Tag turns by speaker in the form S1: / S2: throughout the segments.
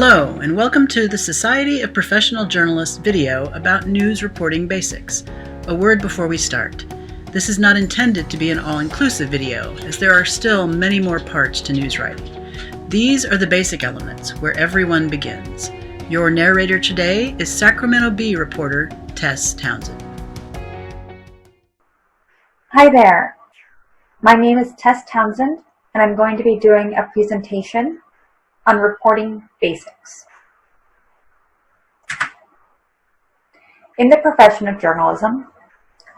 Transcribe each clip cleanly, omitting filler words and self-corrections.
S1: Hello, and welcome to the Society of Professional Journalists video about news reporting basics. A word before we start. This is not intended to be an all-inclusive video, as there are still many more parts to news writing. These are the basic elements, where everyone begins. Your narrator today is Sacrament Bee reporter Tess Townsend.
S2: Hi there. My name is Tess Townsend, and I'm going to be doing a presentation on reporting basics. In the profession of journalism,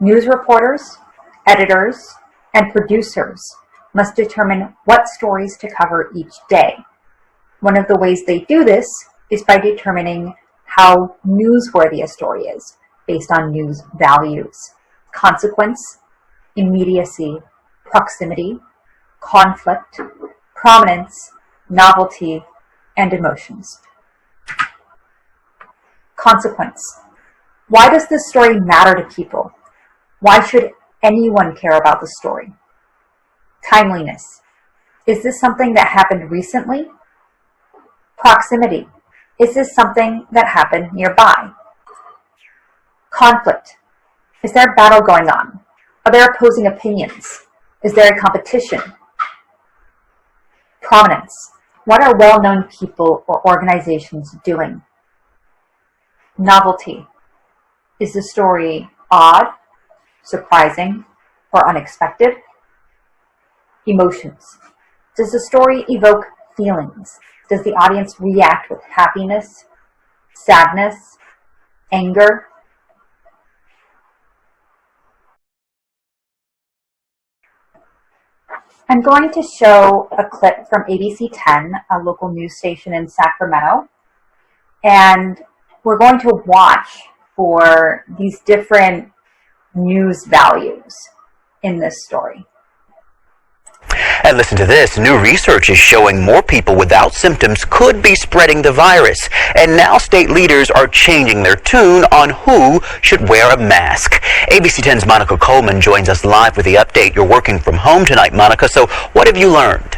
S2: news reporters, editors, and producers must determine what stories to cover each day. One of the ways they do this is by determining how newsworthy a story is based on news values: consequence, immediacy, proximity, conflict, prominence, novelty, and emotions. Consequence. Why does this story matter to people? Why should anyone care about the story? Timeliness. Is this something that happened recently? Proximity. Is this something that happened nearby? Conflict. Is there a battle going on? Are there opposing opinions? Is there a competition? Prominence. What are well-known people or organizations doing? Novelty. Is the story odd, surprising, or unexpected? Emotions. Does the story evoke feelings? Does the audience react with happiness, sadness, anger? I'm going to show a clip from ABC 10, a local news station in Sacramento, and we're going to watch for these different news values in this story.
S3: And listen to this. New research is showing more people without symptoms could be spreading the virus. And now state leaders are changing their tune on who should wear a mask. ABC 10's Monica Coleman joins us live with the update. You're working from home tonight, Monica, so what have you learned?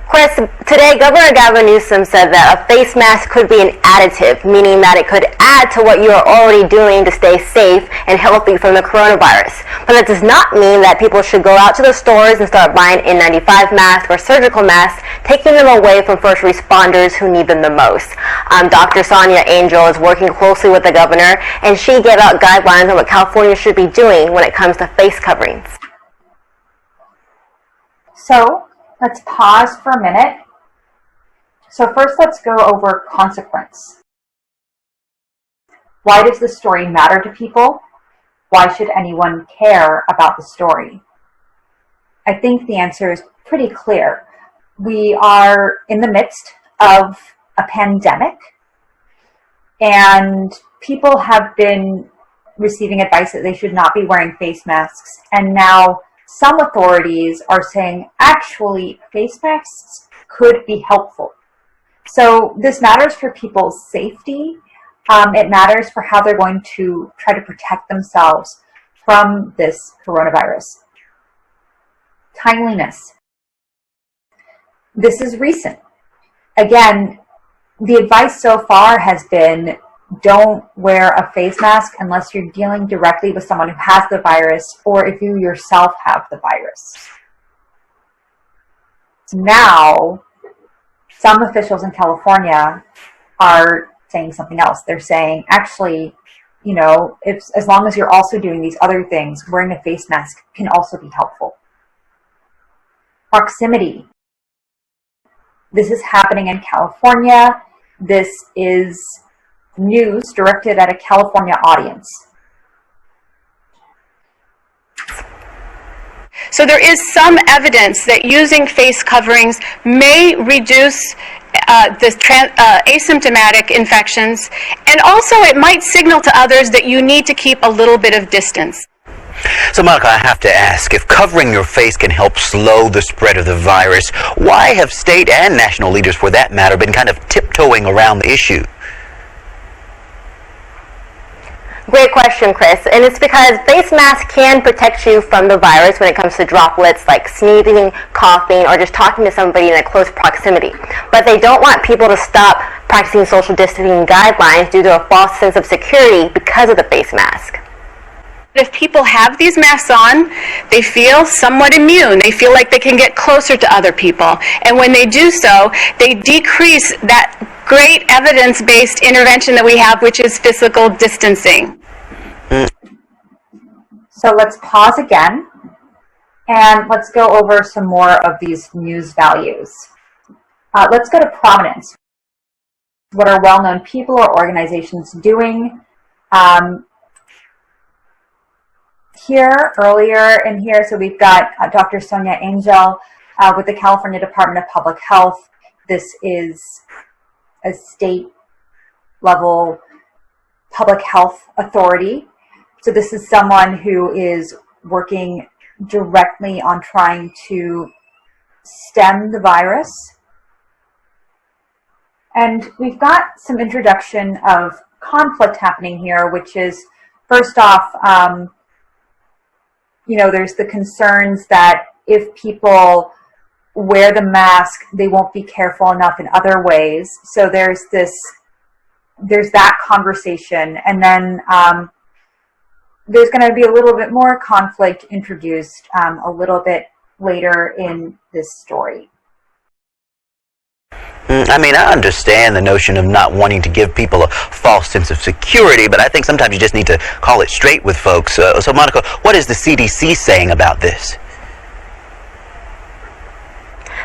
S4: Chris, today Governor Gavin Newsom said that a face mask could be an additive, meaning that it could add to what you are already doing to stay safe and healthy from the coronavirus. But that does not mean that people should go out to the stores and start buying N95 masks or surgical masks, taking them away from first responders who need them the most. Dr. Sonia Angel is working closely with the governor, and she gave out guidelines on what California should be doing when it comes to face coverings.
S2: So, let's pause for a minute. So first, let's go over consequence. Why does the story matter to people? Why should anyone care about the story? I think the answer is pretty clear. We are in the midst of a pandemic, and people have been receiving advice that they should not be wearing face masks, and now some authorities are saying, actually, face masks could be helpful. So this matters for people's safety. It matters for how they're going to try to protect themselves from this coronavirus. Timeliness. This is recent. Again, the advice so far has been, don't wear a face mask unless you're dealing directly with someone who has the virus or if you yourself have the virus. Now, some officials in California are saying something else. They're saying, actually, you know, as long as you're also doing these other things, wearing a face mask can also be helpful. Proximity. This is happening in California. This is news directed at a California audience.
S5: So there is some evidence that using face coverings may reduce asymptomatic infections, and also it might signal to others that you need to keep a little bit of distance.
S3: So, Monica, I have to ask, if covering your face can help slow the spread of the virus, why have state and national leaders, for that matter, been kind of tiptoeing around the issue?
S4: Great question, Chris. And it's because face masks can protect you from the virus when it comes to droplets like sneezing, coughing, or just talking to somebody in a close proximity. But they don't want people to stop practicing social distancing guidelines due to a false sense of security because of the face mask.
S5: If people have these masks on, they feel somewhat immune. They feel like they can get closer to other people. And when they do so, they decrease that great evidence-based intervention that we have, which is physical distancing.
S2: So let's pause again, and let's go over some more of these news values. Let's go to prominence. What are well-known people or organizations doing? Earlier in here, so we've got Dr. Sonia Angel with the California Department of Public Health. This is a state-level public health authority. So this is someone who is working directly on trying to stem the virus. And we've got some introduction of conflict happening here, which is, first off, there's the concerns that if people wear the mask, they won't be careful enough in other ways. So there's that conversation. And then there's going to be a little bit more conflict introduced a little bit later in this story.
S3: I mean, I understand the notion of not wanting to give people a false sense of security, but I think sometimes you just need to call it straight with folks. So Monica, what is the CDC saying about this?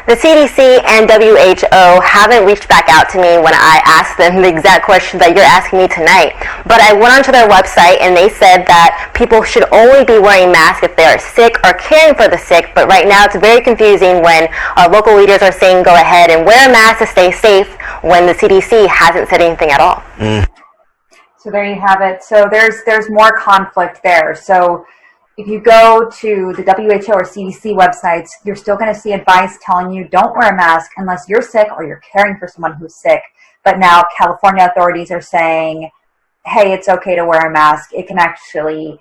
S4: The CDC and WHO haven't reached back out to me when I asked them the exact question that you're asking me tonight. But I went onto their website and they said that people should only be wearing masks if they are sick or caring for the sick. But right now it's very confusing when our local leaders are saying go ahead and wear a mask to stay safe when the CDC hasn't said anything at all.
S2: So there you have it. So there's more conflict there. So if you go to the WHO or CDC websites, you're still going to see advice telling you don't wear a mask unless you're sick or you're caring for someone who's sick. But now California authorities are saying, hey, it's okay to wear a mask. It can actually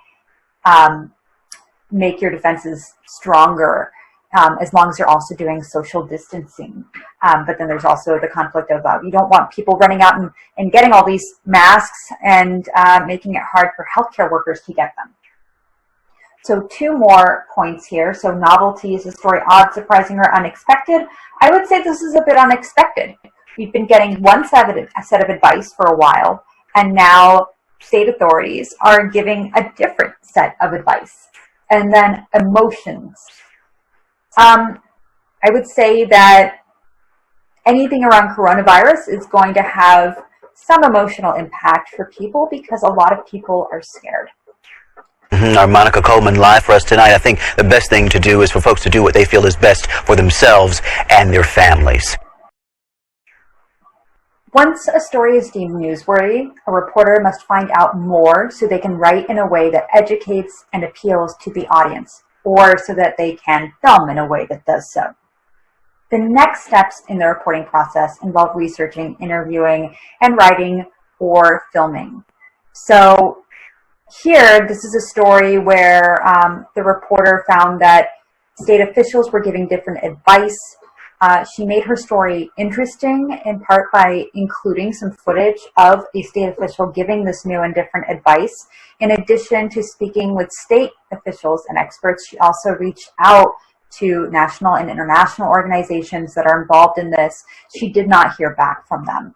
S2: make your defenses stronger as long as you're also doing social distancing. But then there's also the conflict of you don't want people running out and getting all these masks and making it hard for healthcare workers to get them. So 2 more points here. So novelty, is the story odd, surprising, or unexpected? I would say this is a bit unexpected. We've been getting one set of advice for a while, and now state authorities are giving a different set of advice. And then emotions. I would say that anything around coronavirus is going to have some emotional impact for people because a lot of people are scared.
S3: Our Monica Coleman live for us tonight. I think the best thing to do is for folks to do what they feel is best for themselves and their families.
S2: Once a story is deemed newsworthy, a reporter must find out more so they can write in a way that educates and appeals to the audience, or so that they can film in a way that does so. The next steps in the reporting process involve researching, interviewing, and writing or filming. So here, this is a story where the reporter found that state officials were giving different advice. She made her story interesting, in part by including some footage of a state official giving this new and different advice. In addition to speaking with state officials and experts, she also reached out to national and international organizations that are involved in this. She did not hear back from them.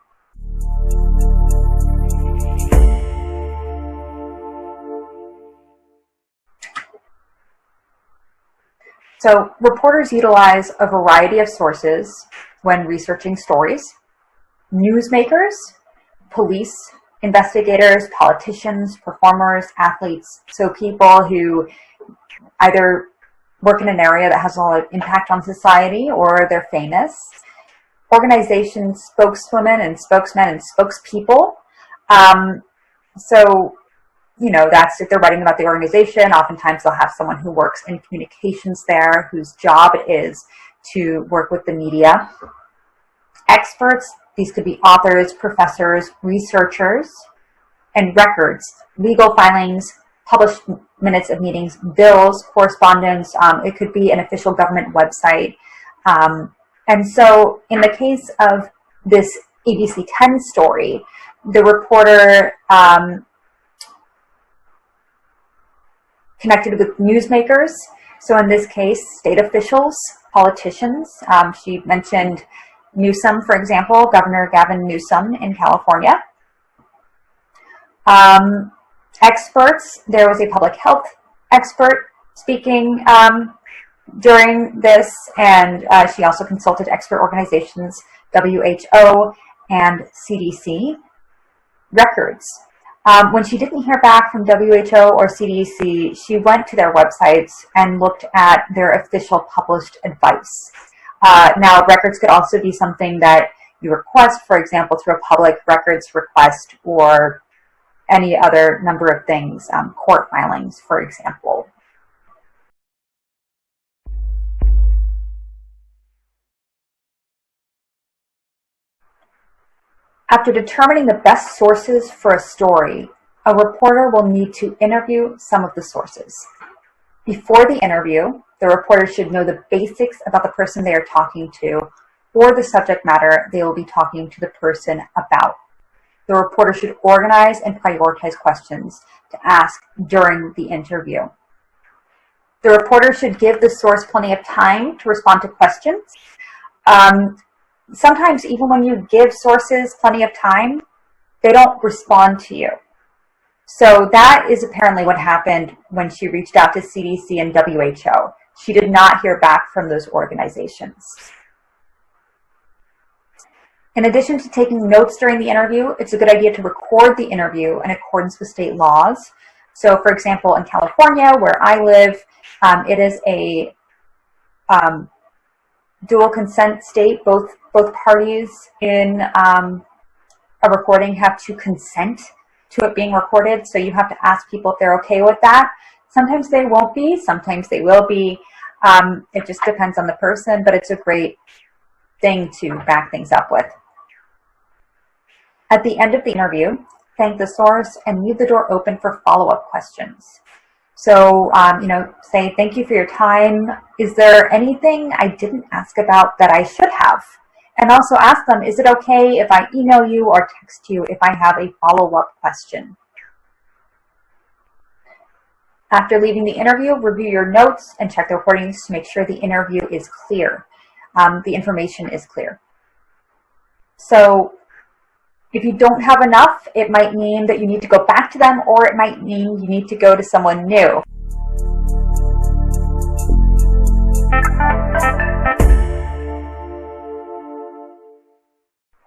S2: So reporters utilize a variety of sources when researching stories. Newsmakers, police, investigators, politicians, performers, athletes, so people who either work in an area that has a lot of impact on society or they're famous. Organizations, spokeswomen and spokesmen and spokespeople. That's if they're writing about the organization, oftentimes they'll have someone who works in communications there, whose job it is to work with the media. Experts, these could be authors, professors, researchers, and records, legal filings, published minutes of meetings, bills, correspondence. It could be an official government website. And so in the case of this ABC 10 story, the reporter connected with newsmakers. So in this case, state officials, politicians. She mentioned Newsom, for example, Governor Gavin Newsom in California. Experts, there was a public health expert speaking during this, and she also consulted expert organizations, WHO and CDC. Records. When she didn't hear back from WHO or CDC, she went to their websites and looked at their official published advice. Now, records could also be something that you request, for example, through a public records request or any other number of things, court filings, for example. After determining the best sources for a story, a reporter will need to interview some of the sources. Before the interview, the reporter should know the basics about the person they are talking to or the subject matter they will be talking to the person about. The reporter should organize and prioritize questions to ask during the interview. The reporter should give the source plenty of time to respond to questions. Sometimes even when you give sources plenty of time, they don't respond to you. So that is apparently what happened when she reached out to CDC and WHO. She did not hear back from those organizations. In addition to taking notes during the interview, it's a good idea to record the interview in accordance with state laws. So for example, in California, where I live, it is a dual consent state. Both parties in a recording have to consent to it being recorded. So you have to ask people if they're okay with that. Sometimes they won't be, sometimes they will be. It just depends on the person, but it's a great thing to back things up with. At the end of the interview, thank the source and leave the door open for follow-up questions. So, say, thank you for your time. Is there anything I didn't ask about that I should have? And also ask them, is it okay if I email you or text you if I have a follow-up question? After leaving the interview, review your notes and check the recordings to make sure the interview is clear. The information is clear. So if you don't have enough, it might mean that you need to go back to them, or it might mean you need to go to someone new.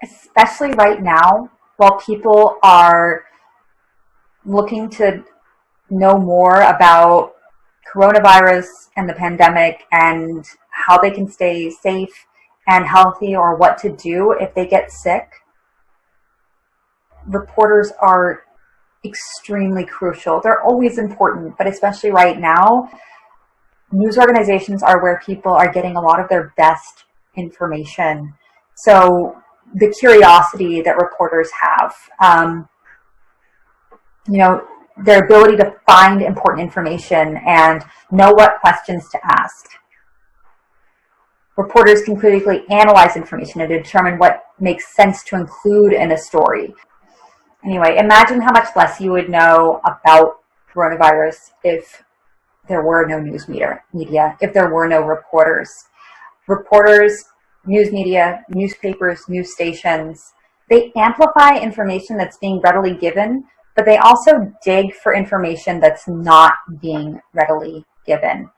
S2: Especially right now, while people are looking to know more about coronavirus and the pandemic and how they can stay safe and healthy, or what to do if they get sick, reporters are extremely crucial. They're always important, but especially right now, news organizations are where people are getting a lot of their best information. So the curiosity that reporters have, their ability to find important information and know what questions to ask. Reporters can critically analyze information and determine what makes sense to include in a story. Anyway, imagine how much less you would know about coronavirus if there were no news media, if there were no reporters. Reporters, news media, newspapers, news stations, they amplify information that's being readily given, but they also dig for information that's not being readily given.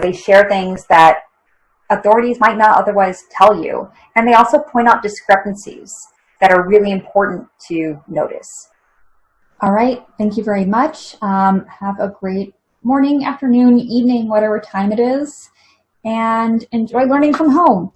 S2: They share things that authorities might not otherwise tell you, and they also point out discrepancies that are really important to notice. All right, thank you very much. Have a great morning, afternoon, evening, whatever time it is, and enjoy learning from home.